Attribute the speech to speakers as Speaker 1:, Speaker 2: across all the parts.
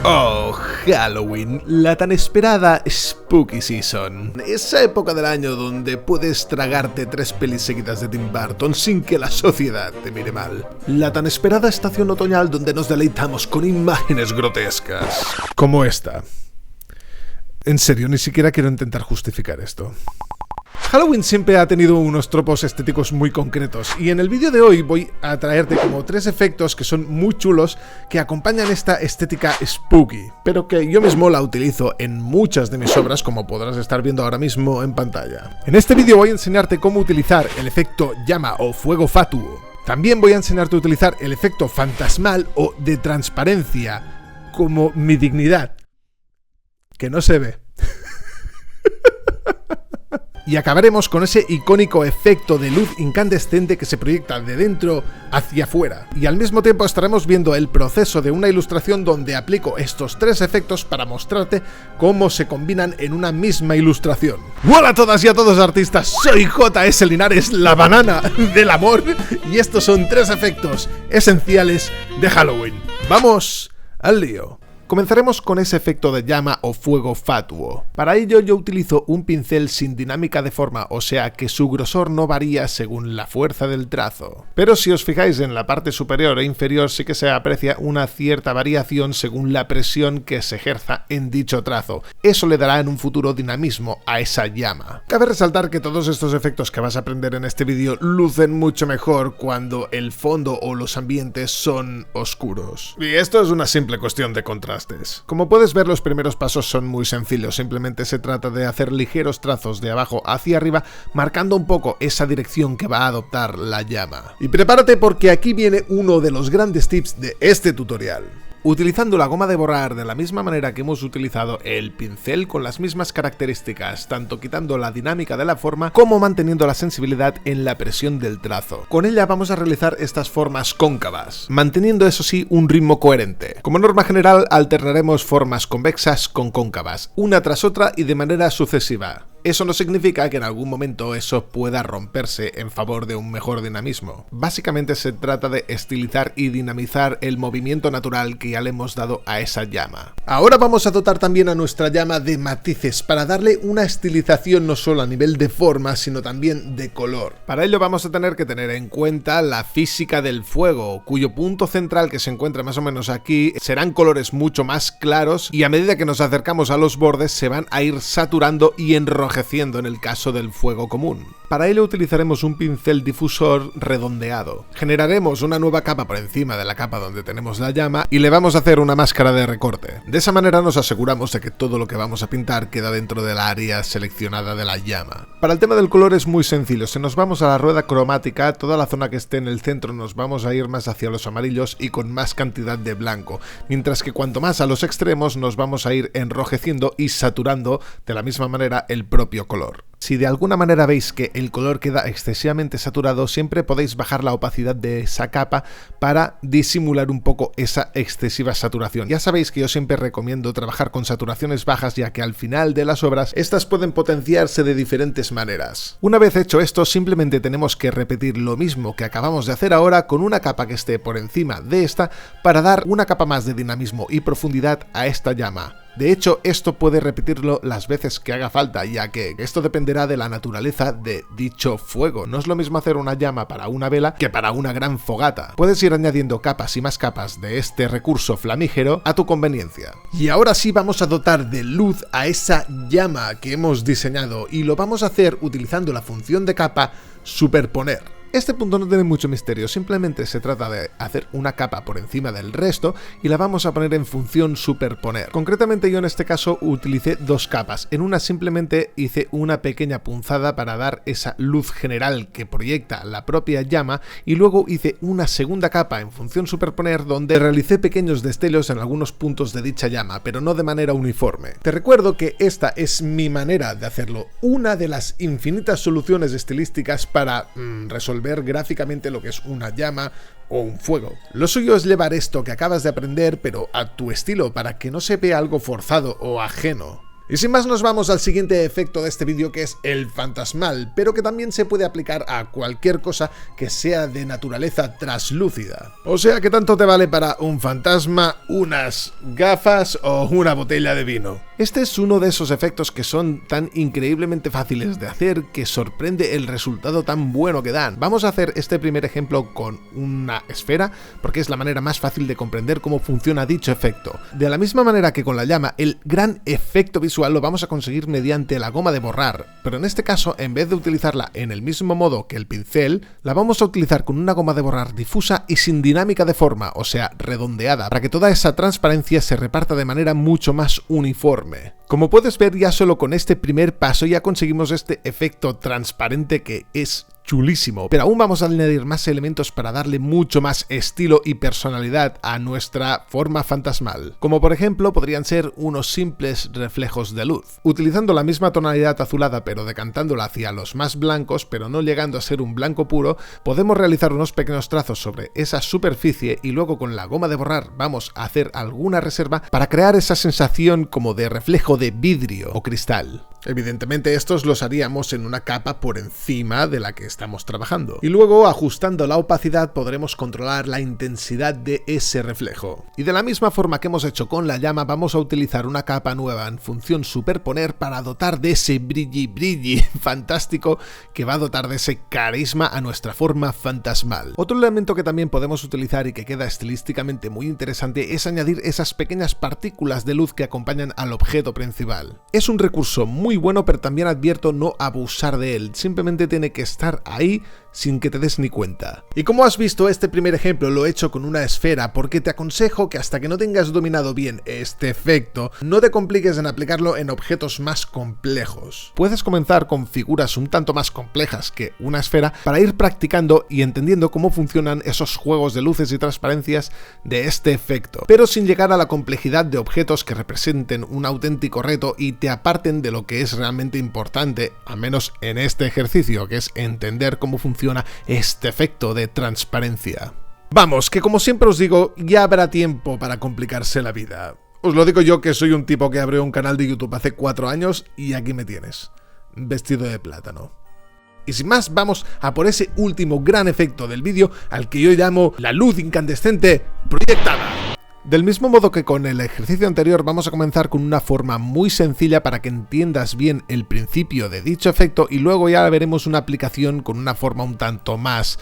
Speaker 1: Oh, Halloween, la tan esperada Spooky Season. Esa época del año donde puedes tragarte 3 pelis seguidas de Tim Burton sin que la sociedad te mire mal. La tan esperada estación otoñal donde nos deleitamos con imágenes grotescas. Como esta. En serio, ni siquiera quiero intentar justificar esto. Halloween siempre ha tenido unos tropos estéticos muy concretos y en el vídeo de hoy voy a traerte como 3 efectos que son muy chulos que acompañan esta estética spooky, pero que yo mismo la utilizo en muchas de mis obras, como podrás estar viendo ahora mismo en pantalla. En este vídeo voy a enseñarte cómo utilizar el efecto llama o fuego fatuo. También voy a enseñarte a utilizar el efecto fantasmal o de transparencia, como mi dignidad, que no se ve. Y acabaremos con ese icónico efecto de luz incandescente que se proyecta de dentro hacia afuera. Y al mismo tiempo estaremos viendo el proceso de una ilustración donde aplico estos 3 efectos para mostrarte cómo se combinan en una misma ilustración. ¡Hola a todas y a todos artistas! Soy J.S. Linares, la banana del amor, y estos son 3 efectos esenciales de Halloween. ¡Vamos al lío! Comenzaremos con ese efecto de llama o fuego fatuo. Para ello yo utilizo un pincel sin dinámica de forma, o sea que su grosor no varía según la fuerza del trazo. Pero si os fijáis en la parte superior e inferior sí que se aprecia una cierta variación según la presión que se ejerza en dicho trazo. Eso le dará en un futuro dinamismo a esa llama. Cabe resaltar que todos estos efectos que vas a aprender en este vídeo lucen mucho mejor cuando el fondo o los ambientes son oscuros. Y esto es una simple cuestión de contraste. Como puedes ver, los primeros pasos son muy sencillos, simplemente se trata de hacer ligeros trazos de abajo hacia arriba, marcando un poco esa dirección que va a adoptar la llama. Y prepárate porque aquí viene uno de los grandes tips de este tutorial. Utilizando la goma de borrar de la misma manera que hemos utilizado el pincel con las mismas características, tanto quitando la dinámica de la forma como manteniendo la sensibilidad en la presión del trazo. Con ella vamos a realizar estas formas cóncavas, manteniendo eso sí un ritmo coherente. Como norma general alternaremos formas convexas con cóncavas, una tras otra y de manera sucesiva. Eso no significa que en algún momento eso pueda romperse en favor de un mejor dinamismo. Básicamente se trata de estilizar y dinamizar el movimiento natural que ya le hemos dado a esa llama. Ahora vamos a dotar también a nuestra llama de matices para darle una estilización no solo a nivel de forma, sino también de color. Para ello vamos a tener que tener en cuenta la física del fuego, cuyo punto central, que se encuentra más o menos aquí, serán colores mucho más claros y a medida que nos acercamos a los bordes se van a ir saturando y enrojeciendo en el caso del fuego común. Para ello utilizaremos un pincel difusor redondeado. Generaremos una nueva capa por encima de la capa donde tenemos la llama y le vamos a hacer una máscara de recorte. De esa manera nos aseguramos de que todo lo que vamos a pintar queda dentro del área seleccionada de la llama. Para el tema del color es muy sencillo. Si nos vamos a la rueda cromática, toda la zona que esté en el centro nos vamos a ir más hacia los amarillos y con más cantidad de blanco, mientras que cuanto más a los extremos nos vamos a ir enrojeciendo y saturando de la misma manera el propio color. Si de alguna manera veis que el color queda excesivamente saturado, siempre podéis bajar la opacidad de esa capa para disimular un poco esa excesiva saturación. Ya sabéis que yo siempre recomiendo trabajar con saturaciones bajas, ya que al final de las obras estas pueden potenciarse de diferentes maneras. Una vez hecho esto, simplemente tenemos que repetir lo mismo que acabamos de hacer ahora con una capa que esté por encima de esta para dar una capa más de dinamismo y profundidad a esta llama. De hecho, esto puede repetirlo las veces que haga falta, ya que esto dependerá de la naturaleza de dicho fuego. No es lo mismo hacer una llama para una vela que para una gran fogata. Puedes ir añadiendo capas y más capas de este recurso flamígero a tu conveniencia. Y ahora sí vamos a dotar de luz a esa llama que hemos diseñado y lo vamos a hacer utilizando la función de capa superponer. Este punto no tiene mucho misterio, simplemente se trata de hacer una capa por encima del resto y la vamos a poner en función superponer. Concretamente yo en este caso utilicé 2 capas, en una simplemente hice una pequeña punzada para dar esa luz general que proyecta la propia llama y luego hice una segunda capa en función superponer donde realicé pequeños destellos en algunos puntos de dicha llama, pero no de manera uniforme. Te recuerdo que esta es mi manera de hacerlo, una de las infinitas soluciones estilísticas para resolver gráficamente lo que es una llama o un fuego. Lo suyo es llevar esto que acabas de aprender pero a tu estilo para que no se vea algo forzado o ajeno. Y sin más nos vamos al siguiente efecto de este vídeo, que es el fantasmal, pero que también se puede aplicar a cualquier cosa que sea de naturaleza traslúcida. O sea que tanto te vale para un fantasma, unas gafas o una botella de vino. Este es uno de esos efectos que son tan increíblemente fáciles de hacer que sorprende el resultado tan bueno que dan. Vamos a hacer este primer ejemplo con una esfera porque es la manera más fácil de comprender cómo funciona dicho efecto. De la misma manera que con la llama, el gran efecto visual lo vamos a conseguir mediante la goma de borrar, pero en este caso, en vez de utilizarla en el mismo modo que el pincel, la vamos a utilizar con una goma de borrar difusa y sin dinámica de forma, o sea, redondeada, para que toda esa transparencia se reparta de manera mucho más uniforme. Como puedes ver, ya solo con este primer paso ya conseguimos este efecto transparente que es chulísimo, pero aún vamos a añadir más elementos para darle mucho más estilo y personalidad a nuestra forma fantasmal, como por ejemplo podrían ser unos simples reflejos de luz. Utilizando la misma tonalidad azulada pero decantándola hacia los más blancos, pero no llegando a ser un blanco puro, podemos realizar unos pequeños trazos sobre esa superficie y luego con la goma de borrar vamos a hacer alguna reserva para crear esa sensación como de reflejo de vidrio o cristal. Evidentemente estos los haríamos en una capa por encima de la que estamos trabajando. Y luego, ajustando la opacidad, podremos controlar la intensidad de ese reflejo. Y de la misma forma que hemos hecho con la llama, vamos a utilizar una capa nueva en función superponer para dotar de ese brilli fantástico que va a dotar de ese carisma a nuestra forma fantasmal. Otro elemento que también podemos utilizar y que queda estilísticamente muy interesante es añadir esas pequeñas partículas de luz que acompañan al objeto principal. Es un recurso muy bueno, pero también advierto no abusar de él, simplemente tiene que estar ahí sin que te des ni cuenta. Y como has visto, este primer ejemplo lo he hecho con una esfera porque te aconsejo que hasta que no tengas dominado bien este efecto, no te compliques en aplicarlo en objetos más complejos. Puedes comenzar con figuras un tanto más complejas que una esfera para ir practicando y entendiendo cómo funcionan esos juegos de luces y transparencias de este efecto, pero sin llegar a la complejidad de objetos que representen un auténtico reto y te aparten de lo que es realmente importante, al menos en este ejercicio, que es entender cómo funciona este efecto de transparencia. Vamos, que como siempre os digo, ya habrá tiempo para complicarse la vida. Os lo digo yo, que soy un tipo que abrió un canal de YouTube hace 4 años y aquí me tienes, vestido de plátano. Y sin más, vamos a por ese último gran efecto del vídeo, al que yo llamo la luz incandescente proyectada. Del mismo modo que con el ejercicio anterior, vamos a comenzar con una forma muy sencilla para que entiendas bien el principio de dicho efecto y luego ya veremos una aplicación con una forma un tanto más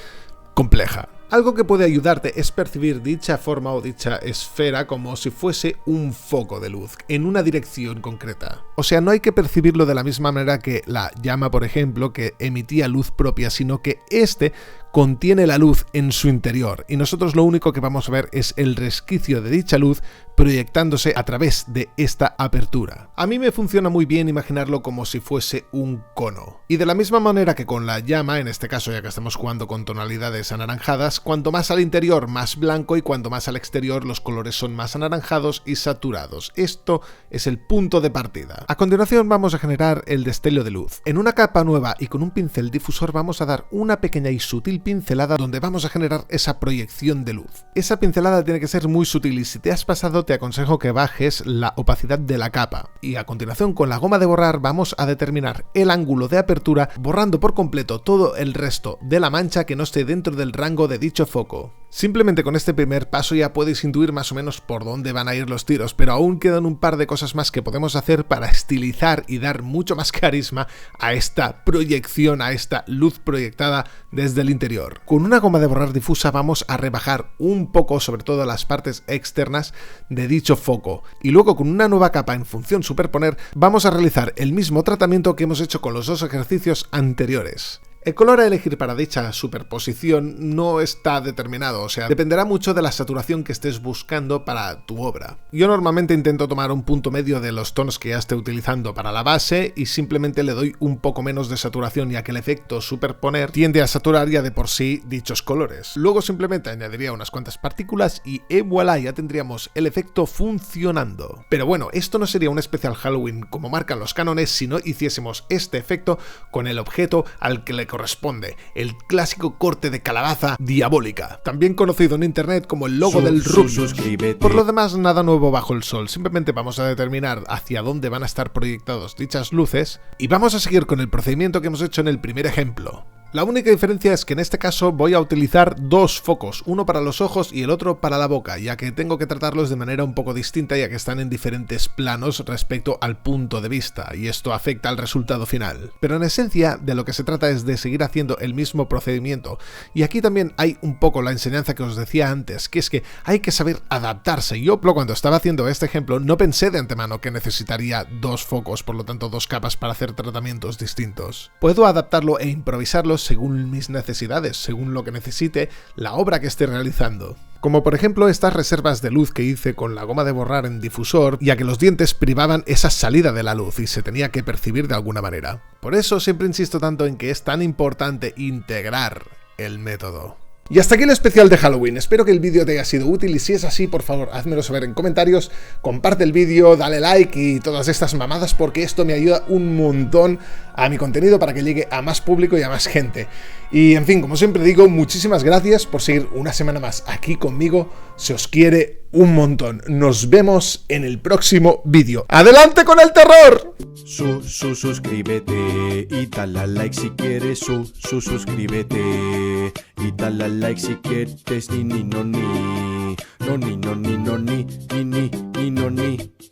Speaker 1: compleja. Algo que puede ayudarte es percibir dicha forma o dicha esfera como si fuese un foco de luz en una dirección concreta. O sea, no hay que percibirlo de la misma manera que la llama, por ejemplo, que emitía luz propia, sino que este contiene la luz en su interior y nosotros lo único que vamos a ver es el resquicio de dicha luz proyectándose a través de esta apertura. A mí me funciona muy bien imaginarlo como si fuese un cono. Y de la misma manera que con la llama, en este caso ya que estamos jugando con tonalidades anaranjadas, cuanto más al interior más blanco y cuanto más al exterior los colores son más anaranjados y saturados. Esto es el punto de partida. A continuación vamos a generar el destello de luz. En una capa nueva y con un pincel difusor vamos a dar una pequeña y sutil pincelada donde vamos a generar esa proyección de luz. Esa pincelada tiene que ser muy sutil y si te has pasado te aconsejo que bajes la opacidad de la capa. Y a continuación con la goma de borrar vamos a determinar el ángulo de apertura borrando por completo todo el resto de la mancha que no esté dentro del rango de dicho foco. Simplemente con este primer paso ya puedes intuir más o menos por dónde van a ir los tiros, pero aún quedan un par de cosas más que podemos hacer para estilizar y dar mucho más carisma a esta proyección, a esta luz proyectada desde el interior. Con una goma de borrar difusa vamos a rebajar un poco, sobre todo las partes externas de dicho foco, y luego con una nueva capa en función superponer vamos a realizar el mismo tratamiento que hemos hecho con los dos ejercicios anteriores. El color a elegir para dicha superposición no está determinado, o sea, dependerá mucho de la saturación que estés buscando para tu obra. Yo normalmente intento tomar un punto medio de los tonos que ya esté utilizando para la base y simplemente le doy un poco menos de saturación, ya que el efecto superponer tiende a saturar ya de por sí dichos colores. Luego simplemente añadiría unas cuantas partículas y voilà, ya tendríamos el efecto funcionando. Pero bueno, esto no sería un especial Halloween como marcan los cánones si no hiciésemos este efecto con el objeto al que le corresponde, el clásico corte de calabaza diabólica, también conocido en internet como el logo del Rubius. Por lo demás, nada nuevo bajo el sol, simplemente vamos a determinar hacia dónde van a estar proyectados dichas luces y vamos a seguir con el procedimiento que hemos hecho en el primer ejemplo. La única diferencia es que en este caso voy a utilizar dos focos, uno para los ojos y el otro para la boca, ya que tengo que tratarlos de manera un poco distinta ya que están en diferentes planos respecto al punto de vista, y esto afecta al resultado final. Pero en esencia de lo que se trata es de seguir haciendo el mismo procedimiento, y aquí también hay un poco la enseñanza que os decía antes, que es que hay que saber adaptarse. Yo cuando estaba haciendo este ejemplo no pensé de antemano que necesitaría dos focos, por lo tanto dos capas para hacer tratamientos distintos. Puedo adaptarlo e improvisarlo según mis necesidades, según lo que necesite la obra que esté realizando. Como por ejemplo estas reservas de luz que hice con la goma de borrar en difusor, ya que los dientes privaban esa salida de la luz y se tenía que percibir de alguna manera. Por eso siempre insisto tanto en que es tan importante integrar el método. Y hasta aquí el especial de Halloween, espero que el vídeo te haya sido útil y si es así, por favor, házmelo saber en comentarios, comparte el vídeo, dale like y todas estas mamadas porque esto me ayuda un montón a mi contenido para que llegue a más público y a más gente. Y en fin, como siempre digo, muchísimas gracias por seguir una semana más aquí conmigo, se os quiere un montón. Nos vemos en el próximo vídeo. ¡Adelante con el terror!
Speaker 2: Suscríbete y dale a like si quieres. Suscríbete y dale a like si quieres. Ni no ni. No ni no ni no ni ni ni no ni.